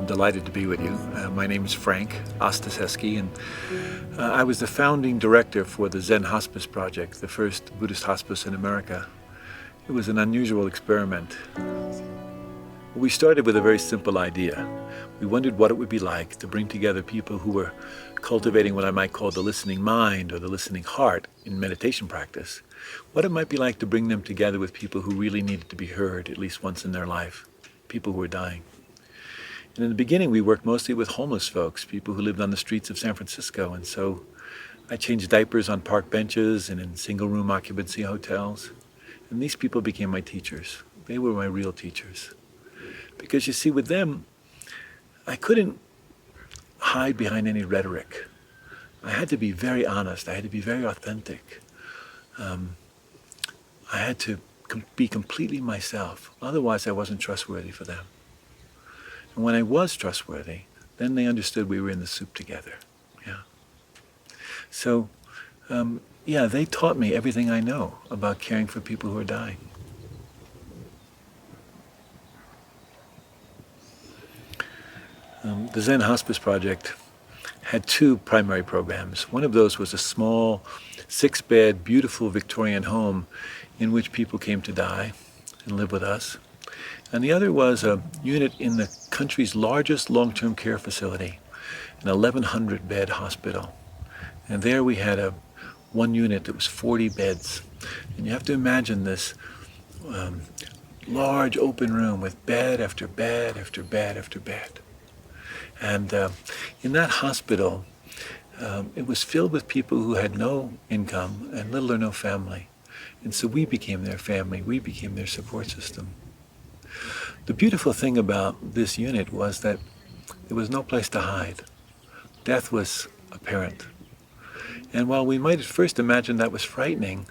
I'm delighted to be with you. My name is Frank Ostaseki, and I was the founding director for the Zen Hospice Project, the first Buddhist hospice in America. It was an unusual experiment. We started with a very simple idea. We wondered what it would be like to bring together people who were cultivating what I might call the listening mind or the listening heart in meditation practice. What it might be like to bring them together with people who really needed to be heard at least once in their life, people who were dying. And in the beginning, we worked mostly with homeless folks, people who lived on the streets of San Francisco. And so I changed diapers on park benches and in single-room occupancy hotels. And these people became my teachers. They were my real teachers. Because you see, with them, I couldn't hide behind any rhetoric. I had to be very honest. I had to be very authentic. I had to be completely myself. Otherwise, I wasn't trustworthy for them. And when I was trustworthy, then they understood we were in the soup together. Yeah. So, they taught me everything I know about caring for people who are dying. The Zen Hospice Project had two primary programs. One of those was a small, 6-bed, beautiful Victorian home in which people came to die and live with us. And the other was a unit in the country's largest long-term care facility, an 1,100-bed hospital. And there we had one unit that was 40 beds. And you have to imagine this large open room with bed after bed after bed after bed. And in that hospital, it was filled with people who had no income and little or no family. And so we became their family. We became their support system. The beautiful thing about this unit was that there was no place to hide. Death was apparent. And while we might at first imagine that was frightening,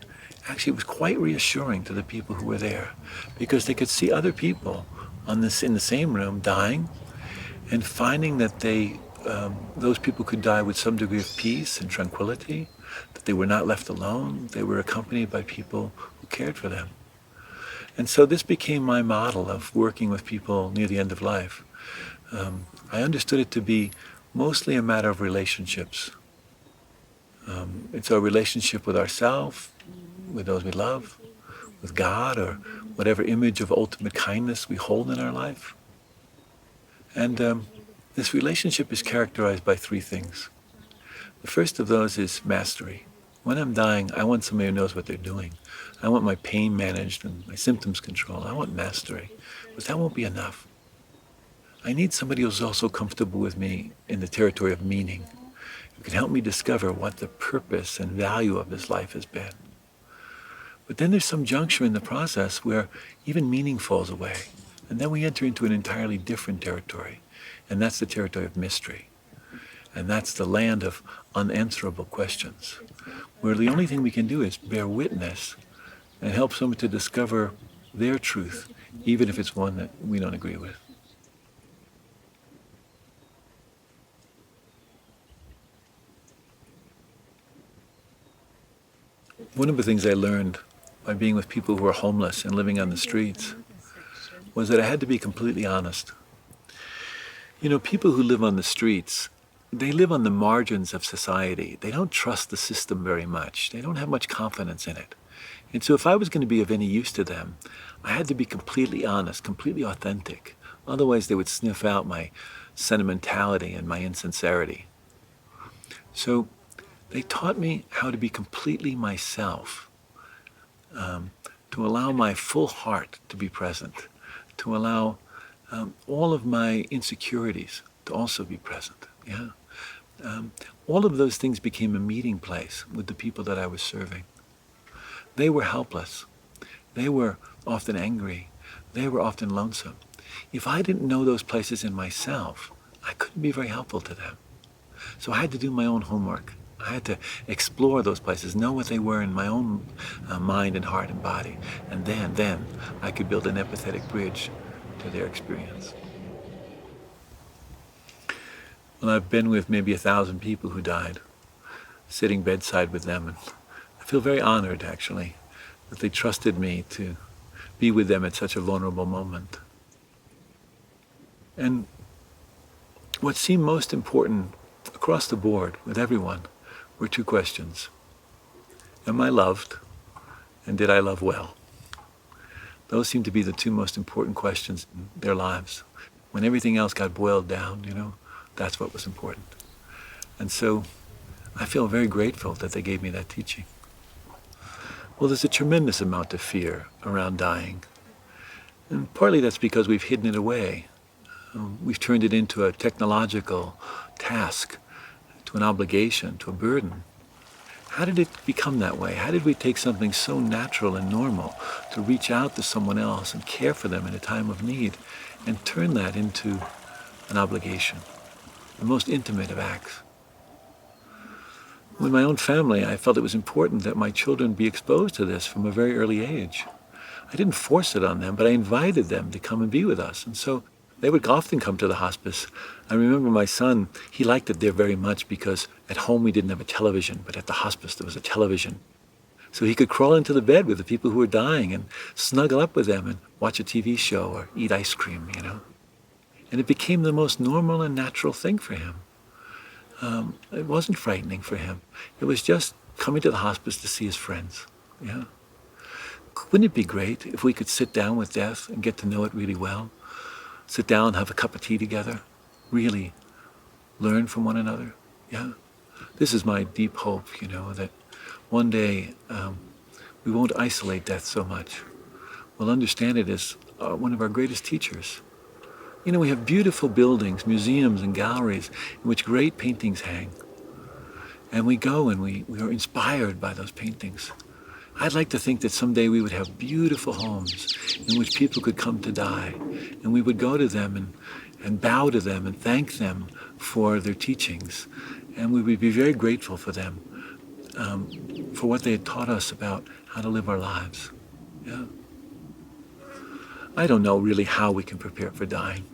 actually it was quite reassuring to the people who were there, because they could see other people in the same room dying, and finding that those people could die with some degree of peace and tranquility, that they were not left alone, they were accompanied by people who cared for them. And so this became my model of working with people near the end of life. I understood it to be mostly a matter of relationships. It's our relationship with ourselves, with those we love, with God, or whatever image of ultimate kindness we hold in our life. And this relationship is characterized by three things. The first of those is mastery. When I'm dying, I want somebody who knows what they're doing. I want my pain managed and my symptoms controlled. I want mastery. But that won't be enough. I need somebody who's also comfortable with me in the territory of meaning, who can help me discover what the purpose and value of this life has been. But then there's some juncture in the process where even meaning falls away. And then we enter into an entirely different territory. And that's the territory of mystery. And that's the land of unanswerable questions, where the only thing we can do is bear witness and help someone to discover their truth, even if it's one that we don't agree with. One of the things I learned by being with people who are homeless and living on the streets was that I had to be completely honest. You know, people who live on the streets, they live on the margins of society. They don't trust the system very much. They don't have much confidence in it. And so if I was going to be of any use to them, I had to be completely honest, completely authentic. Otherwise, they would sniff out my sentimentality and my insincerity. So they taught me how to be completely myself, to allow my full heart to be present, to allow all of my insecurities to also be present. Yeah. All of those things became a meeting place with the people that I was serving. They were helpless. They were often angry. They were often lonesome. If I didn't know those places in myself, I couldn't be very helpful to them. So I had to do my own homework. I had to explore those places, know what they were in my own mind and heart and body. And then I could build an empathetic bridge to their experience. Well, I've been with maybe 1,000 people who died, sitting bedside with them, and I feel very honored, actually, that they trusted me to be with them at such a vulnerable moment. And what seemed most important across the board with everyone were two questions. Am I loved? And did I love well? Those seemed to be the two most important questions in their lives. When everything else got boiled down, that's what was important. And so I feel very grateful that they gave me that teaching. Well, there's a tremendous amount of fear around dying. And partly that's because we've hidden it away. We've turned it into a technological task, to an obligation, to a burden. How did it become that way? How did we take something so natural and normal to reach out to someone else and care for them in a time of need and turn that into an obligation, the most intimate of acts? With my own family, I felt it was important that my children be exposed to this from a very early age. I didn't force it on them, but I invited them to come and be with us. And so they would often come to the hospice. I remember my son, he liked it there very much because at home we didn't have a television, but at the hospice there was a television. So he could crawl into the bed with the people who were dying and snuggle up with them and watch a TV show or eat ice cream, And it became the most normal and natural thing for him. It wasn't frightening for him. It was just coming to the hospice to see his friends. Yeah. Wouldn't it be great if we could sit down with death and get to know it really well? Sit down, have a cup of tea together, really learn from one another. Yeah. This is my deep hope, that one day we won't isolate death so much. We'll understand it as one of our greatest teachers. We have beautiful buildings, museums and galleries in which great paintings hang. And we go and we are inspired by those paintings. I'd like to think that someday we would have beautiful homes in which people could come to die. And we would go to them and bow to them and thank them for their teachings. And we would be very grateful for them, for what they had taught us about how to live our lives. Yeah. I don't know really how we can prepare for dying,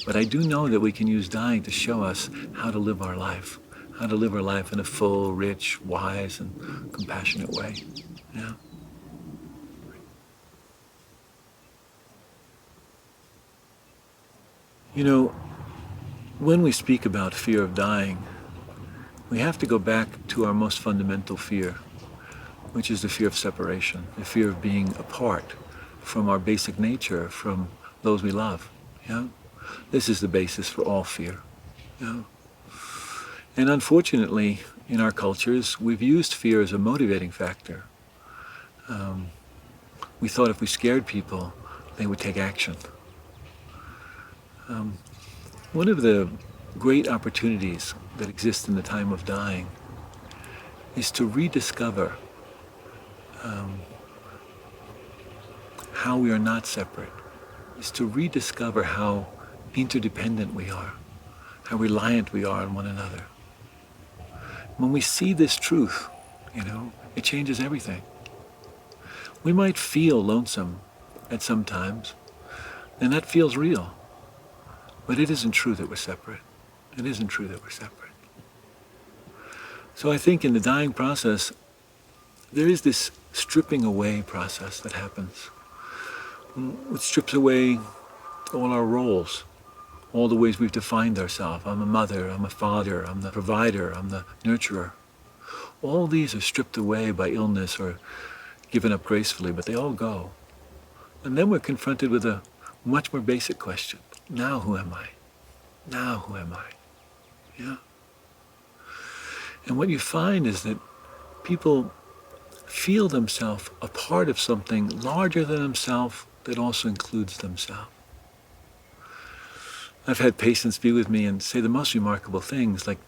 but I do know that we can use dying to show us how to live our life in a full, rich, wise, and compassionate way. Yeah. When we speak about fear of dying, we have to go back to our most fundamental fear, which is the fear of separation, the fear of being apart from our basic nature, from those we love. Yeah? This is the basis for all fear. Yeah? And unfortunately, in our cultures, we've used fear as a motivating factor. We thought if we scared people, they would take action. One of the great opportunities that exist in the time of dying is to rediscover how we are not separate, is to rediscover how interdependent we are, how reliant we are on one another. When we see this truth, it changes everything. We might feel lonesome at some times, and that feels real. But it isn't true that we're separate. It isn't true that we're separate. So I think in the dying process, there is this stripping away process that happens. It strips away all our roles, all the ways we've defined ourselves. I'm a mother, I'm a father, I'm the provider, I'm the nurturer. All these are stripped away by illness or given up gracefully, but they all go. And then we're confronted with a much more basic question. Now who am I? Now who am I? Yeah. And what you find is that people feel themselves a part of something larger than themselves that also includes themselves. I've had patients be with me and say the most remarkable things, like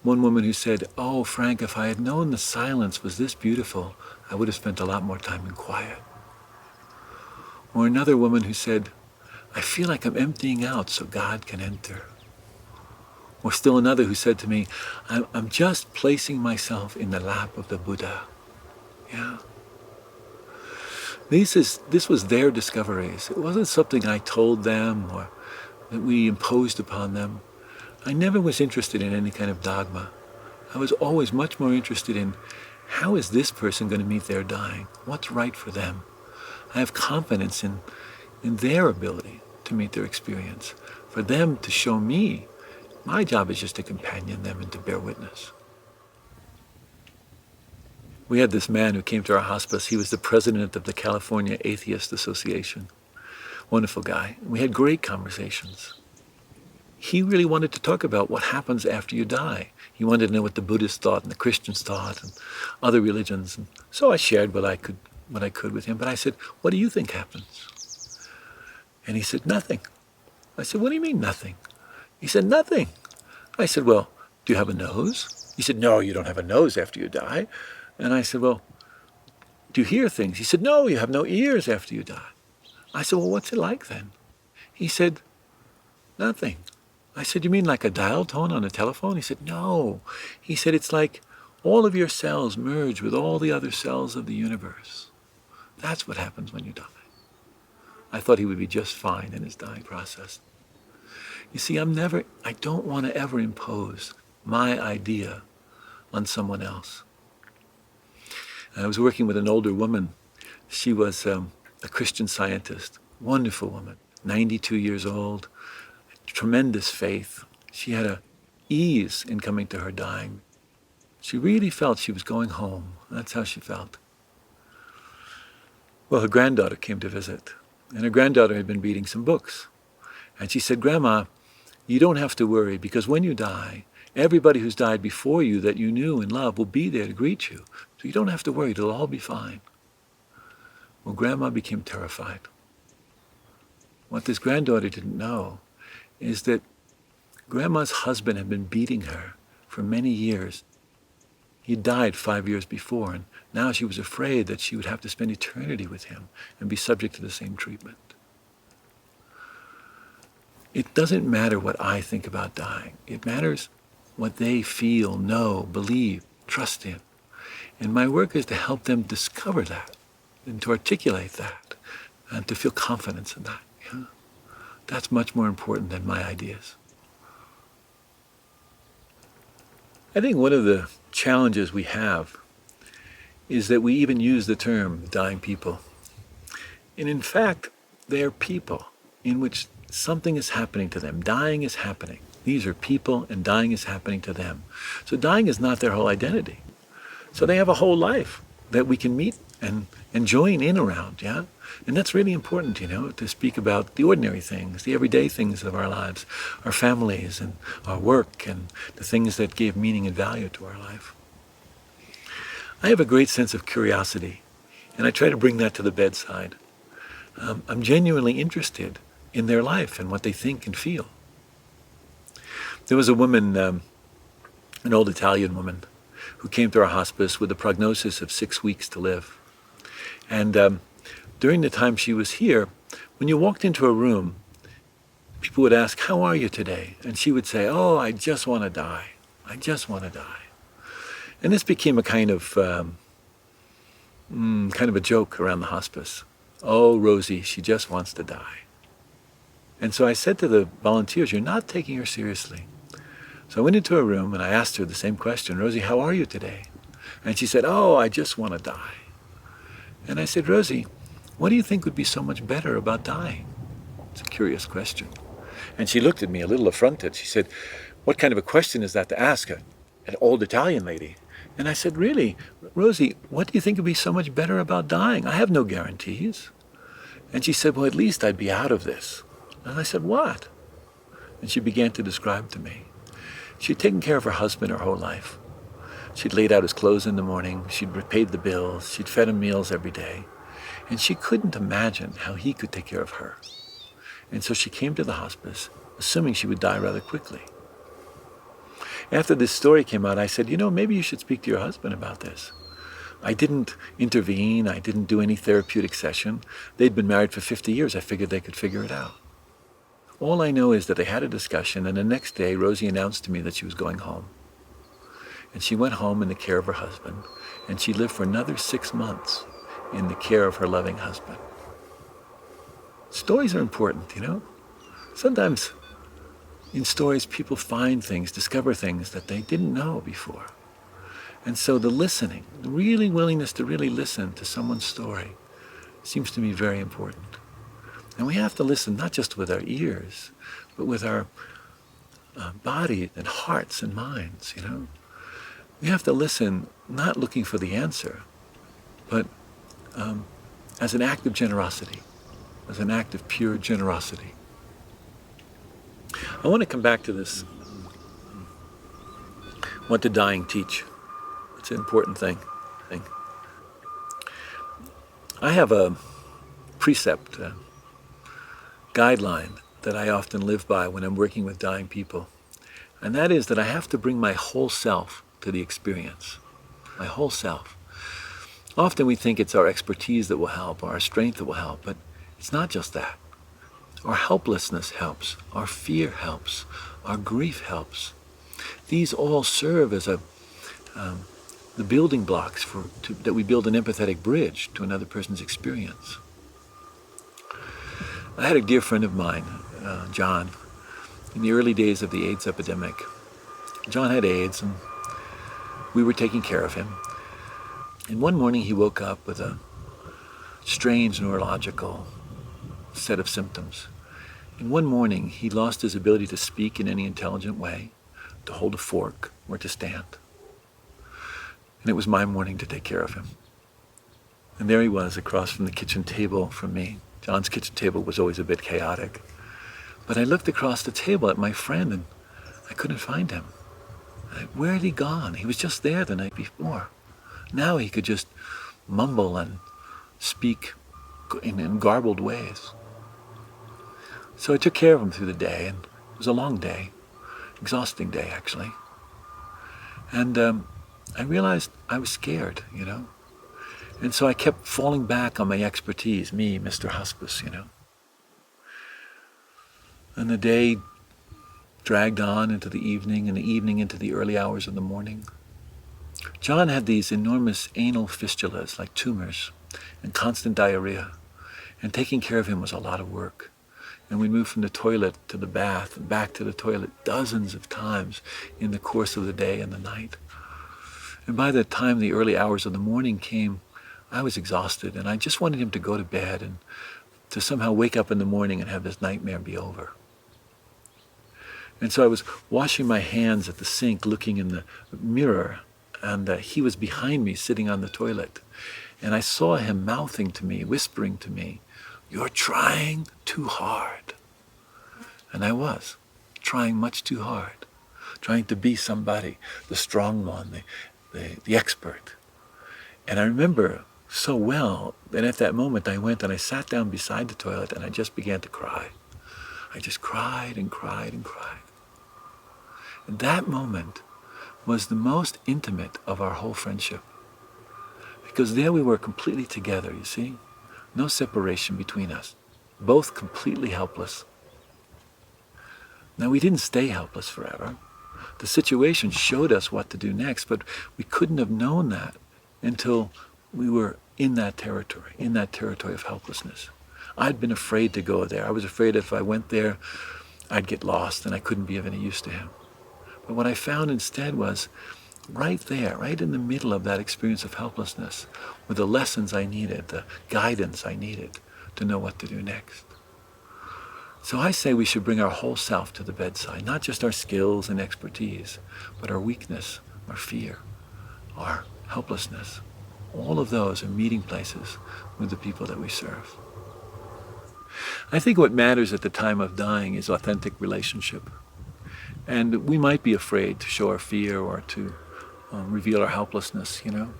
one woman who said, "Oh, Frank, if I had known the silence was this beautiful, I would have spent a lot more time in quiet." Or another woman who said, "I feel like I'm emptying out so God can enter." Or still another who said to me, I'm just placing myself in the lap of the Buddha. Yeah. This was their discoveries. It wasn't something I told them or that we imposed upon them. I never was interested in any kind of dogma. I was always much more interested in how is this person going to meet their dying? What's right for them? I have confidence in their ability to meet their experience. For them to show me My job is just to companion them and to bear witness. We had this man who came to our hospice. He was the president of the California Atheist Association. Wonderful guy. We had great conversations. He really wanted to talk about what happens after you die. He wanted to know what the Buddhists thought and the Christians thought and other religions. And so I shared what I could with him. But I said, what do you think happens? And he said, nothing. I said, what do you mean nothing? He said, nothing. I said, well, do you have a nose? He said, no, you don't have a nose after you die. And I said, well, do you hear things? He said, no, you have no ears after you die. I said, well, what's it like then? He said, nothing. I said, you mean like a dial tone on a telephone? He said, no. He said, it's like all of your cells merge with all the other cells of the universe. That's what happens when you die. I thought he would be just fine in his dying process. You see, I don't want to ever impose my idea on someone else. I was working with an older woman. She was a Christian Scientist, wonderful woman, 92 years old, tremendous faith. She had a ease in coming to her dying. She really felt she was going home. That's how she felt. Well, her granddaughter came to visit, and her granddaughter had been reading some books. And she said, Grandma, you don't have to worry, because when you die, everybody who's died before you that you knew and loved will be there to greet you. So you don't have to worry, it'll all be fine. Well, Grandma became terrified. What this granddaughter didn't know is that Grandma's husband had been beating her for many years. He died 5 years before, and now she was afraid that she would have to spend eternity with him and be subject to the same treatment. It doesn't matter what I think about dying. It matters what they feel, know, believe, trust in. And my work is to help them discover that and to articulate that and to feel confidence in that. Yeah? That's much more important than my ideas. I think one of the challenges we have is that we even use the term dying people. And in fact, they're people in which something is happening to them. Dying is happening. These are people, and dying is happening to them. So dying is not their whole identity. So they have a whole life that we can meet and join in around, yeah? And that's really important, to speak about the ordinary things, the everyday things of our lives, our families and our work and the things that give meaning and value to our life. I have a great sense of curiosity, and I try to bring that to the bedside. I'm genuinely interested in their life and what they think and feel. There was a woman, an old Italian woman, who came to our hospice with a prognosis of 6 weeks to live. And during the time she was here, when you walked into a room, people would ask, how are you today? And she would say, oh, I just want to die. I just want to die. And this became a kind of a joke around the hospice. Oh, Rosie, she just wants to die. And so I said to the volunteers, you're not taking her seriously. So I went into a room and I asked her the same question, Rosie, how are you today? And she said, oh, I just want to die. And I said, Rosie, what do you think would be so much better about dying? It's a curious question. And she looked at me a little affronted. She said, what kind of a question is that to ask an old Italian lady? And I said, really, Rosie, what do you think would be so much better about dying? I have no guarantees. And she said, well, at least I'd be out of this. And I said, what? And she began to describe to me. She'd taken care of her husband her whole life. She'd laid out his clothes in the morning. She'd paid the bills. She'd fed him meals every day. And she couldn't imagine how he could take care of her. And so she came to the hospice, assuming she would die rather quickly. After this story came out, I said, maybe you should speak to your husband about this. I didn't intervene. I didn't do any therapeutic session. They'd been married for 50 years. I figured they could figure it out. All I know is that they had a discussion, and the next day, Rosie announced to me that she was going home. And she went home in the care of her husband, and she lived for another 6 months in the care of her loving husband. Stories are important, Sometimes in stories, people find things, discover things that they didn't know before. And so the listening, the really willingness to really listen to someone's story seems to me very important. And we have to listen not just with our ears, but with our bodies and hearts and minds, you know. We have to listen, not looking for the answer, but as an act of generosity, as an act of pure generosity. I want to come back to this. What did dying teach? It's an important thing. I have a precept, a guideline that I often live by when I'm working with dying people. And that is that I have to bring my whole self to the experience. My whole self. Often we think it's our expertise that will help, or our strength that will help, but it's not just that. Our helplessness helps, our fear helps, our grief helps. These all serve as the building blocks that we build an empathetic bridge to another person's experience. I had a dear friend of mine, John, in the early days of the AIDS epidemic. John had AIDS, and we were taking care of him. And one morning he woke up with a strange neurological set of symptoms. And one morning he lost his ability to speak in any intelligent way, to hold a fork, or to stand. And it was my morning to take care of him. And there he was across from the kitchen table from me. John's kitchen table was always a bit chaotic. But I looked across the table at my friend and I couldn't find him. Where had he gone? He was just there the night before. Now he could just mumble and speak in garbled ways. So I took care of him through the day, and it was a long day, exhausting day actually. And I realized I was scared, you know. And so I kept falling back on my expertise, me, Mr. Hospice, you know. And the day dragged on into the evening, and the evening into the early hours of the morning. John had these enormous anal fistulas, like tumors, and constant diarrhea. And taking care of him was a lot of work. And we moved from the toilet to the bath and back to the toilet dozens of times in the course of the day and the night. And by the time the early hours of the morning came, I was exhausted, and I just wanted him to go to bed and to somehow wake up in the morning and have this nightmare be over. And so I was washing my hands at the sink, looking in the mirror, and he was behind me sitting on the toilet. And I saw him mouthing to me, whispering to me, "You're trying too hard." And I was trying much too hard, trying to be somebody, the strong one, the expert. And I remember so well that at that moment I went and I sat down beside the toilet and I just began to cry. I just cried and cried and cried. And that moment was the most intimate of our whole friendship. Because there we were completely together, you see? No separation between us. Both completely helpless. Now, we didn't stay helpless forever. The situation showed us what to do next, but we couldn't have known that until we were in that territory of helplessness. I'd been afraid to go there. I was afraid if I went there, I'd get lost and I couldn't be of any use to him. But what I found instead was right there, right in the middle of that experience of helplessness, were the lessons I needed, the guidance I needed to know what to do next. So I say we should bring our whole self to the bedside, not just our skills and expertise, but our weakness, our fear, our helplessness. All of those are meeting places with the people that we serve. I think what matters at the time of dying is authentic relationship. And we might be afraid to show our fear or to reveal our helplessness, you know.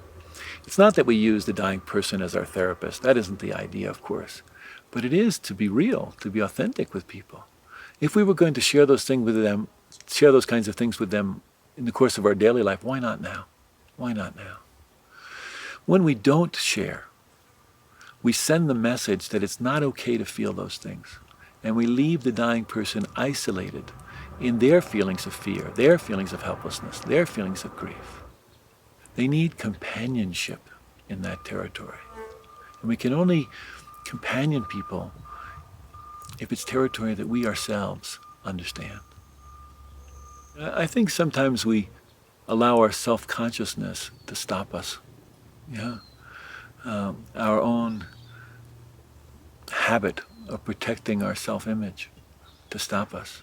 It's not that we use the dying person as our therapist. That isn't the idea, of course. But it is to be real, to be authentic with people. If we were going to share those things with them, share those kinds of things with them in the course of our daily life, why not now? Why not now? When we don't share, we send the message that it's not okay to feel those things. And we leave the dying person isolated in their feelings of fear, their feelings of helplessness, their feelings of grief. They need companionship in that territory. And we can only companion people if it's territory that we ourselves understand. I think sometimes we allow our self-consciousness to stop us. Yeah, our own habit of protecting our self-image to stop us.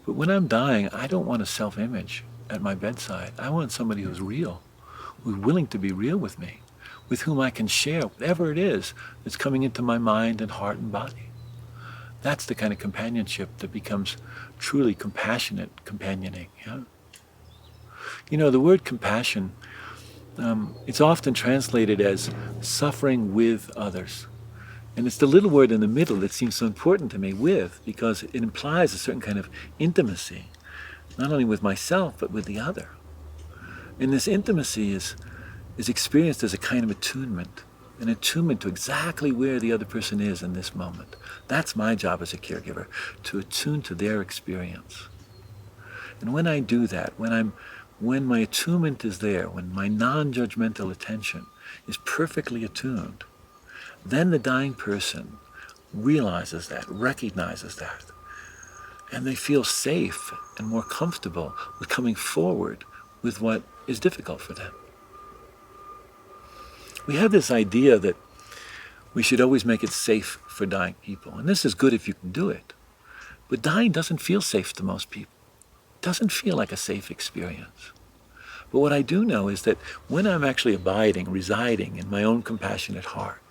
But when I'm dying, I don't want a self-image at my bedside. I want somebody who's real, who's willing to be real with me, with whom I can share whatever it is that's coming into my mind and heart and body. That's the kind of companionship that becomes truly compassionate companioning. Yeah? You know, the word compassion, it's often translated as suffering with others. And it's the little word in the middle that seems so important to me, with, because it implies a certain kind of intimacy, not only with myself, but with the other. And this intimacy is experienced as a kind of attunement, an attunement to exactly where the other person is in this moment. That's my job as a caregiver, to attune to their experience. And when I do that, when my attunement is there, when my non-judgmental attention is perfectly attuned, then the dying person realizes that, recognizes that, and they feel safe and more comfortable with coming forward with what is difficult for them. We have this idea that we should always make it safe for dying people, and this is good if you can do it. But dying doesn't feel safe to most people. It doesn't feel like a safe experience. But what I do know is that when I'm actually abiding, residing in my own compassionate heart,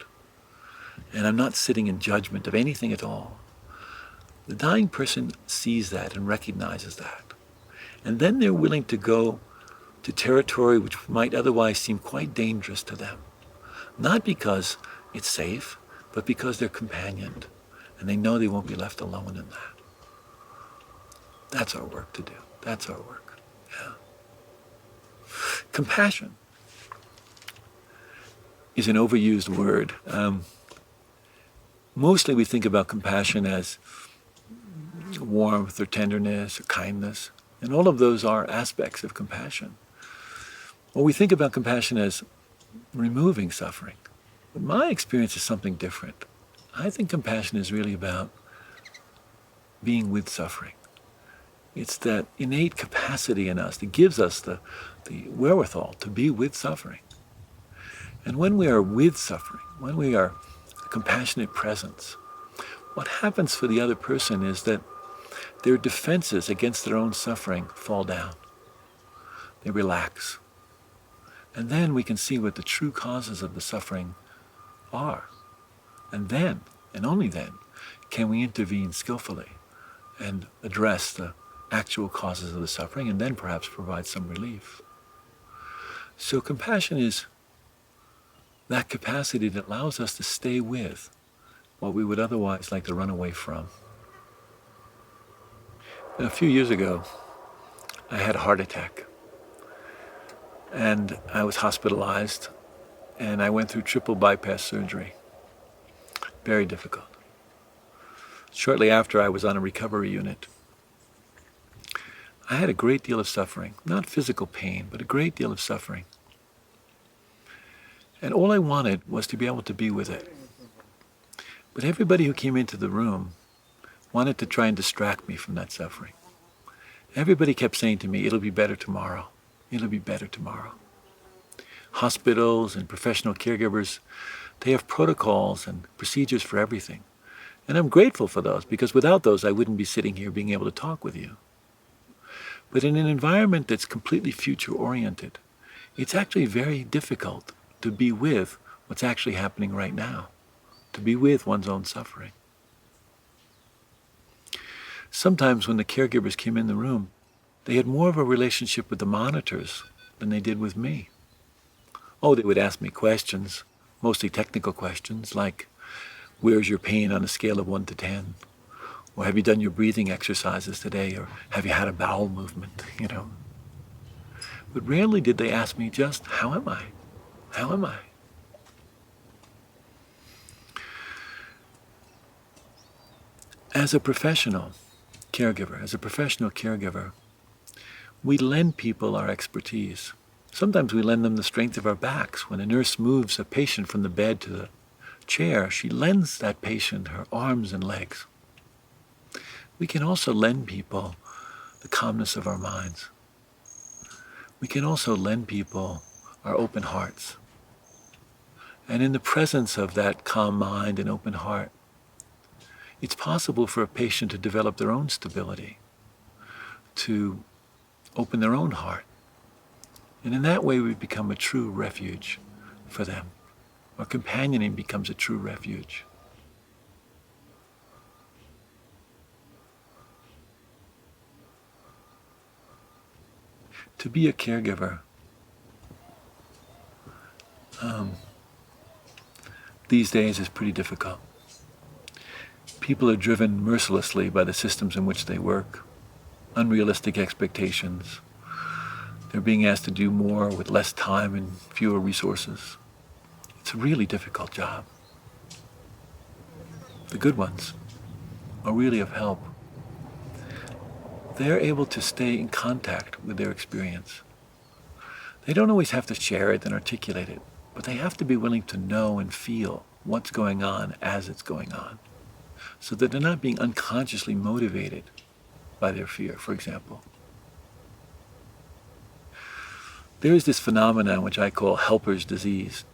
and I'm not sitting in judgment of anything at all, the dying person sees that and recognizes that. And then they're willing to go to territory which might otherwise seem quite dangerous to them. Not because it's safe, but because they're companioned, and they know they won't be left alone in that. That's our work to do. That's our work. Yeah. Compassion is an overused word. Mostly we think about compassion as warmth or tenderness or kindness, and all of those are aspects of compassion. Or we think about compassion as removing suffering. But my experience is something different. I think compassion is really about being with suffering. It's that innate capacity in us that gives us the wherewithal to be with suffering. And when we are with suffering, when we are a compassionate presence, what happens for the other person is that their defenses against their own suffering fall down. They relax. And then we can see what the true causes of the suffering are. And then, and only then, can we intervene skillfully and address the actual causes of the suffering, and then perhaps provide some relief. So compassion is that capacity that allows us to stay with what we would otherwise like to run away from. A few years ago, I had a heart attack, and I was hospitalized, and I went through triple bypass surgery. Very difficult. Shortly after, I was on a recovery unit. I had a great deal of suffering, not physical pain, but a great deal of suffering. And all I wanted was to be able to be with it. But everybody who came into the room wanted to try and distract me from that suffering. Everybody kept saying to me, it'll be better tomorrow. It'll be better tomorrow. Hospitals and professional caregivers, they have protocols and procedures for everything. And I'm grateful for those, because without those, I wouldn't be sitting here being able to talk with you. But in an environment that's completely future-oriented, it's actually very difficult to be with what's actually happening right now, to be with one's own suffering. Sometimes when the caregivers came in the room, they had more of a relationship with the monitors than they did with me. Oh, they would ask me questions, mostly technical questions, like, where's your pain on a scale of 1 to 10? Or have you done your breathing exercises today? Or have you had a bowel movement, you know? But rarely did they ask me just, how am I? How am I? As a professional caregiver, we lend people our expertise. Sometimes we lend them the strength of our backs. When a nurse moves a patient from the bed to the chair, she lends that patient her arms and legs. We can also lend people the calmness of our minds. We can also lend people our open hearts. And in the presence of that calm mind and open heart, it's possible for a patient to develop their own stability, to open their own heart. And in that way we become a true refuge for them. Our companioning becomes a true refuge. To be a caregiver, these days is pretty difficult. People are driven mercilessly by the systems in which they work, unrealistic expectations. They're being asked to do more with less time and fewer resources. It's a really difficult job. The good ones are really of help. They're able to stay in contact with their experience. They don't always have to share it and articulate it, but they have to be willing to know and feel what's going on as it's going on, so that they're not being unconsciously motivated by their fear, for example. There is this phenomenon which I call helper's disease.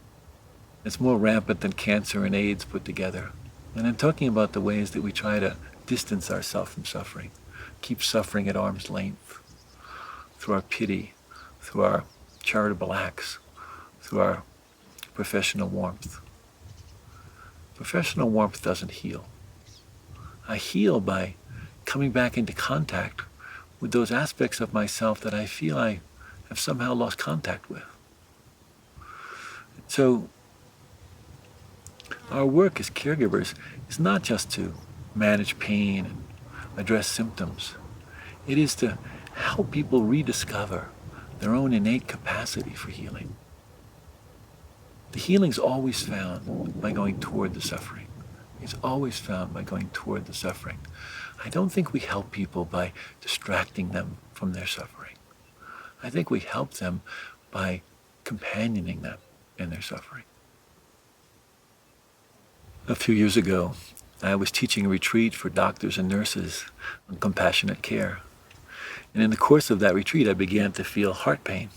It's more rampant than cancer and AIDS put together. And I'm talking about the ways that we try to distance ourselves from suffering, keep suffering at arm's length, through our pity, through our charitable acts, through our professional warmth. Professional warmth doesn't heal. I heal by coming back into contact with those aspects of myself that I feel I have somehow lost contact with. So our work as caregivers is not just to manage pain and address symptoms. It is to help people rediscover their own innate capacity for healing. The healing's always found by going toward the suffering. It's always found by going toward the suffering. I don't think we help people by distracting them from their suffering. I think we help them by companioning them in their suffering. A few years ago, I was teaching a retreat for doctors and nurses on compassionate care. And in the course of that retreat, I began to feel heart pain.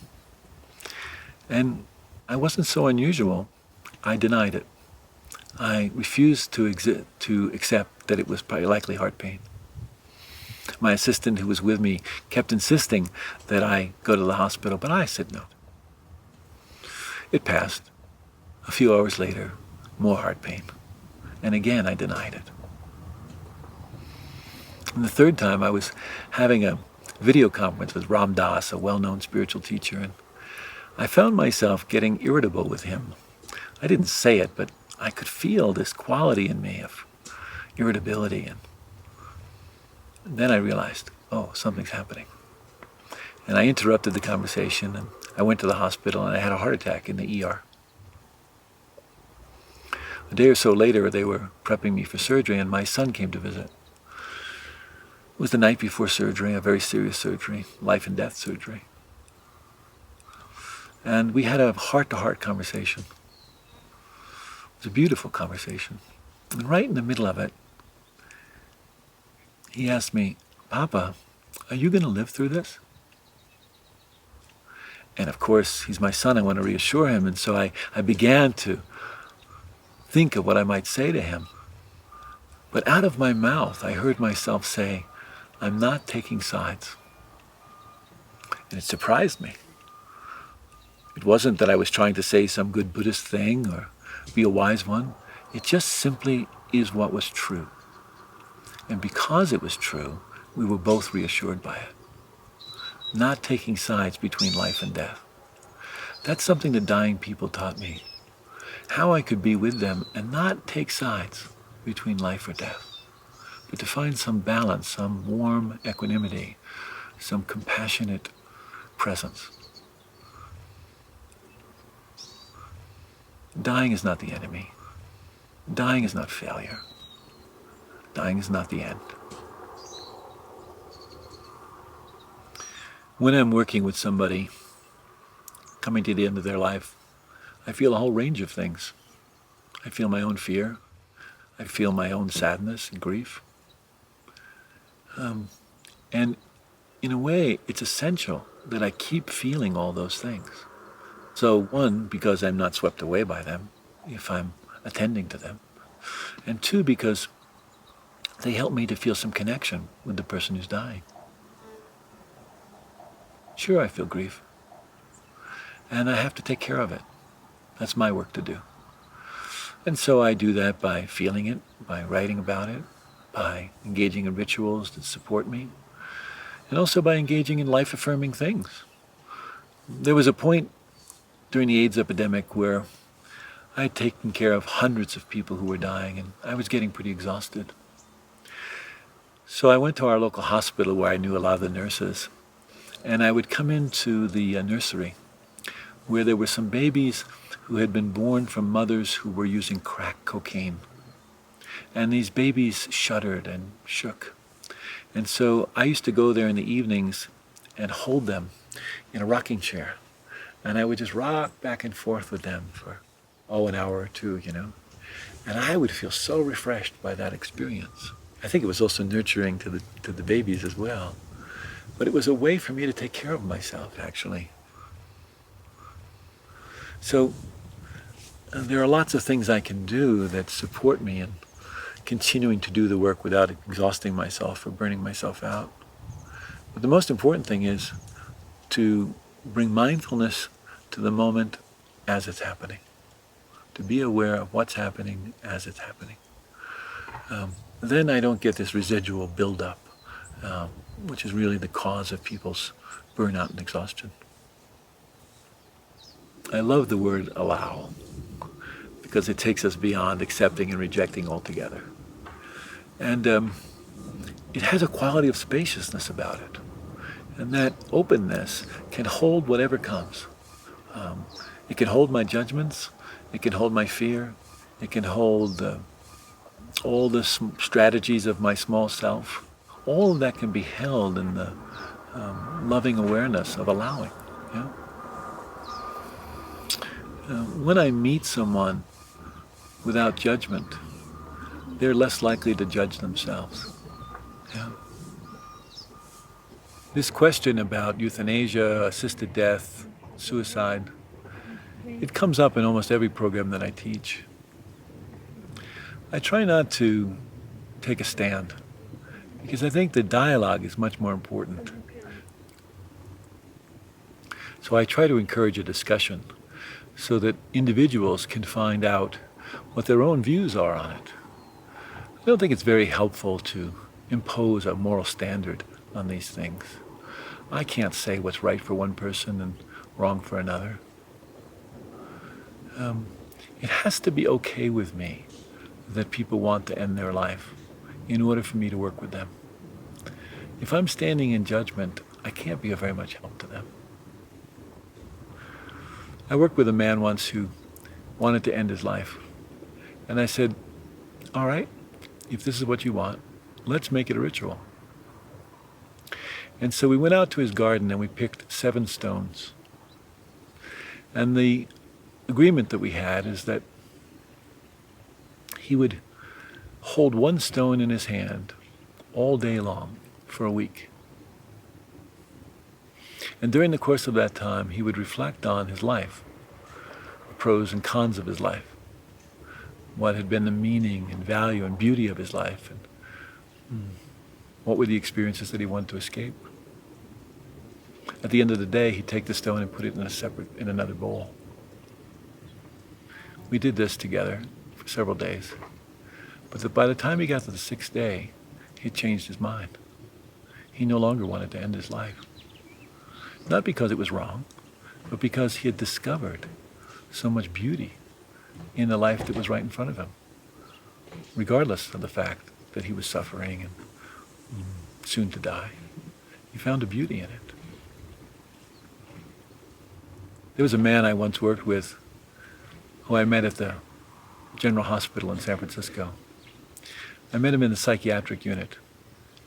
And I wasn't so unusual. I denied it. I refused to accept that it was probably likely heart pain. My assistant who was with me kept insisting that I go to the hospital, but I said no. It passed. A few hours later, more heart pain. And again, I denied it. And the third time, I was having a video conference with Ram Dass, a well-known spiritual teacher, and I found myself getting irritable with him. I didn't say it, but I could feel this quality in me of irritability. And then I realized, oh, something's happening. And I interrupted the conversation, and I went to the hospital, and I had a heart attack in the ER. A day or so later, they were prepping me for surgery, and my son came to visit. It was the night before surgery, a very serious surgery, life and death surgery. And we had a heart-to-heart conversation. It was a beautiful conversation. And right in the middle of it, he asked me, "Papa, are you going to live through this?" And of course, he's my son, I want to reassure him, and so I began to think of what I might say to him. But out of my mouth, I heard myself say, "I'm not taking sides." And it surprised me. It wasn't that I was trying to say some good Buddhist thing or be a wise one. It just simply is what was true. And because it was true, we were both reassured by it. Not taking sides between life and death. That's something the dying people taught me. How I could be with them and not take sides between life or death, but to find some balance, some warm equanimity, some compassionate presence. Dying is not the enemy. Dying is not failure. Dying is not the end. When I'm working with somebody coming to the end of their life, I feel a whole range of things. I feel my own fear. I feel my own sadness and grief. And in a way, it's essential that I keep feeling all those things. So one, because I'm not swept away by them, if I'm attending to them. And two, because they help me to feel some connection with the person who's dying. Sure, I feel grief. And I have to take care of it. That's my work to do. And so I do that by feeling it, by writing about it, by engaging in rituals that support me, and also by engaging in life-affirming things. There was a point during the AIDS epidemic where I had taken care of hundreds of people who were dying, and I was getting pretty exhausted. So I went to our local hospital where I knew a lot of the nurses, and I would come into the nursery where there were some babies who had been born from mothers who were using crack cocaine. And these babies shuddered and shook. And so I used to go there in the evenings and hold them in a rocking chair. And I would just rock back and forth with them for, an hour or two, And I would feel so refreshed by that experience. I think it was also nurturing to the babies as well. But it was a way for me to take care of myself, actually. So there are lots of things I can do that support me in continuing to do the work without exhausting myself or burning myself out. But the most important thing is to bring mindfulness to the moment as it's happening, to be aware of what's happening as it's happening. Then I don't get this residual buildup, which is really the cause of people's burnout and exhaustion. I love the word allow, because it takes us beyond accepting and rejecting altogether. And it has a quality of spaciousness about it. And that openness can hold whatever comes. It can hold my judgments, it can hold my fear, it can hold all the strategies of my small self. All of that can be held in the loving awareness of allowing. Yeah? When I meet someone without judgment, they're less likely to judge themselves. Yeah. This question about euthanasia, assisted death, suicide, it comes up in almost every program that I teach. I try not to take a stand, because I think the dialogue is much more important. So I try to encourage a discussion so that individuals can find out what their own views are on it. I don't think it's very helpful to impose a moral standard on these things. I can't say what's right for one person and wrong for another. It has to be okay with me that people want to end their life in order for me to work with them. If I'm standing in judgment, I can't be of very much help to them. I worked with a man once who wanted to end his life. And I said, all right, if this is what you want, let's make it a ritual. And so we went out to his garden and we picked 7 stones. And the agreement that we had is that he would hold 1 stone in his hand all day long for a week. And during the course of that time, he would reflect on his life, the pros and cons of his life, what had been the meaning and value and beauty of his life, and what were the experiences that he wanted to escape. At the end of the day, he'd take the stone and put it in another bowl. We did this together for several days. But by the time he got to the 6th day, he'd changed his mind. He no longer wanted to end his life. Not because it was wrong, but because he had discovered so much beauty in the life that was right in front of him, regardless of the fact that he was suffering and soon to die. He found a beauty in it. There was a man I once worked with who I met at the General Hospital in San Francisco. I met him in the psychiatric unit.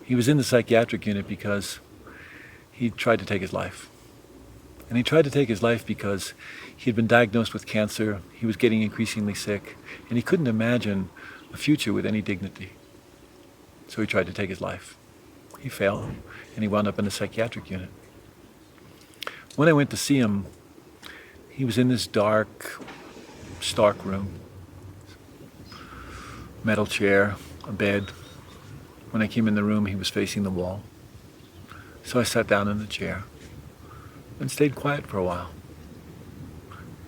He was in the psychiatric unit because he tried to take his life. And he tried to take his life because he had been diagnosed with cancer, he was getting increasingly sick, and he couldn't imagine a future with any dignity. So he tried to take his life. He failed, and he wound up in the psychiatric unit. When I went to see him, he was in this dark, stark room. Metal chair, a bed. When I came in the room, he was facing the wall. So I sat down in the chair. and stayed quiet for a while.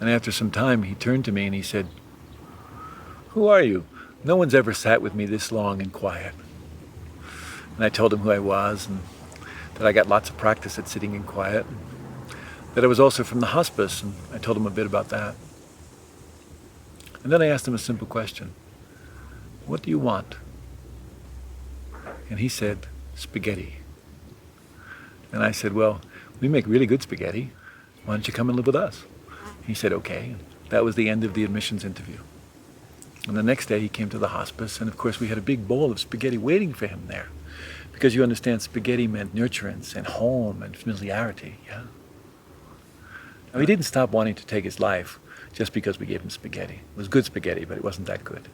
And after some time, he turned to me and he said, "Who are you? No one's ever sat with me this long and quiet." And I told him who I was and that I got lots of practice at sitting in quiet, and that I was also from the hospice, and I told him a bit about that. And then I asked him a simple question. "What do you want?" And he said, "Spaghetti." And I said, "Well, we make really good spaghetti. Why don't you come and live with us?" He said, "Okay." That was the end of the admissions interview. And the next day he came to the hospice, and of course we had a big bowl of spaghetti waiting for him there. Because you understand, spaghetti meant nurturance and home and familiarity, yeah? Now, he didn't stop wanting to take his life just because we gave him spaghetti. It was good spaghetti, but it wasn't that good.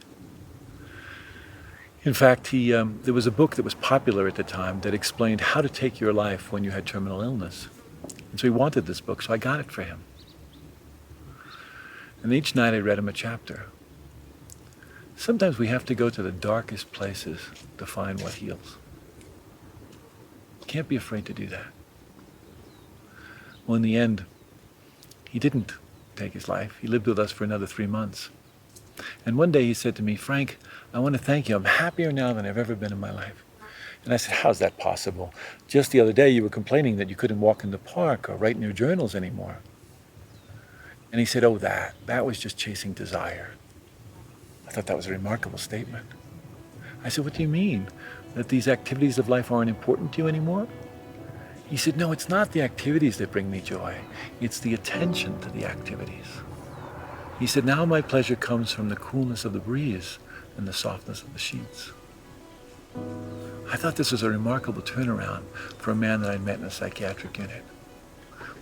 In fact, there was a book that was popular at the time that explained how to take your life when you had terminal illness. And so he wanted this book, so I got it for him. And each night I read him a chapter. Sometimes we have to go to the darkest places to find what heals. Can't be afraid to do that. Well, in the end, he didn't take his life. He lived with us for another 3 months. And one day he said to me, "Frank, I want to thank you. I'm happier now than I've ever been in my life." And I said, "How's that possible? Just the other day you were complaining that you couldn't walk in the park or write in your journals anymore." And he said, "Oh, that was just chasing desire." I thought that was a remarkable statement. I said, "What do you mean? That these activities of life aren't important to you anymore?" He said, "No, it's not the activities that bring me joy. It's the attention to the activities." He said, "Now my pleasure comes from the coolness of the breeze and the softness of the sheets." I thought this was a remarkable turnaround for a man that I'd met in a psychiatric unit.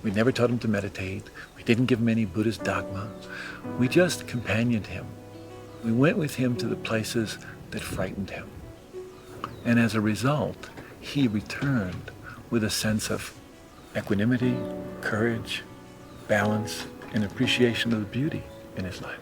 We never taught him to meditate. We didn't give him any Buddhist dogma. We just companioned him. We went with him to the places that frightened him. And as a result, he returned with a sense of equanimity, courage, balance, and appreciation of the beauty in his life.